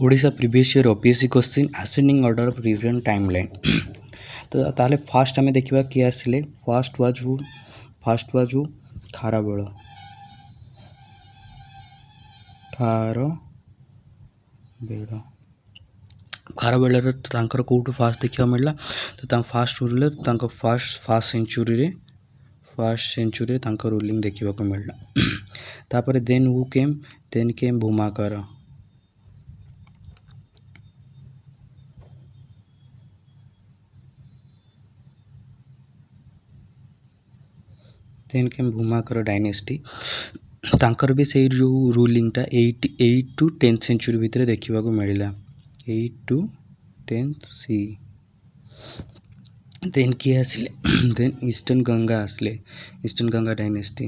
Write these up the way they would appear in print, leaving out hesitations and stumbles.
Odisha previous year OPSC question ascending order of region timeline. तो ताले first आमे देखिबा कि आसिले फास्ट वाज हु खारबेल खारबेलर तांकर कोठु फास्ट देखिबा मिलला। तो ता फास्ट रूलर तांको फास्ट सेंचुरी तांको रूलिंग देखिबा को मिलला। तापर then came Bhaumakara. Then came Bhaumakara dynasty. तांकर भी से जो रूलिंगटा 8 टू 10 सेंचुरी भितर देखिबा को मिलला। 8 टू 10 सी। देन किए आसिले देन ईस्टर्न गंगा आसले। Eastern Ganga dynasty.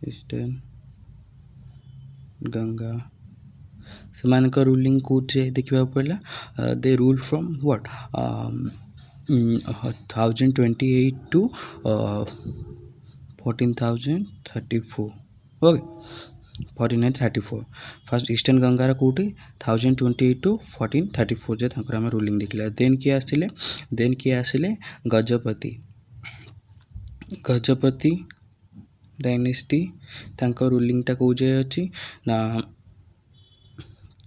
Eastern Ganga सेमानक रूलिंग कोठे देखिबा पड़ला। They rule from what 1028 to 14,034। Okay 1434 first eastern गंगार कोठी 1028 टू 1434 जे तांकर हम रूलिंग देखिला। देन किए आसिले गजपति डायनेस्टी। तांकर रूलिंगटा को जे अछि ना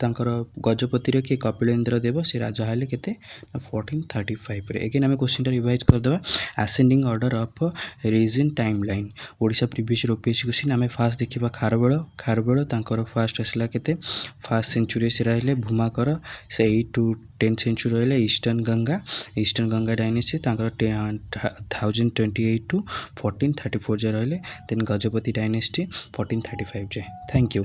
तांकर गजपति रे के कपिलेंद्र देव से राजा हेले केते 1435 रे। अगेन हमें क्वेश्चन रिवाइज कर देबा। Ascending order of region timeline Odisha previous OPSC question हमें फास्ट देखिबा खारबेल तांकर फास्ट असला केते फास्ट सेंचुरी से रहले। भूमाकर से 8 टू 10 सेंचुरी रहले। ईस्टर्न गंगा डायनेस्टी तांकर 1028 टू 1434 जे रहले। देन गजपति डायनेस्टी 1435 जे। Thank you.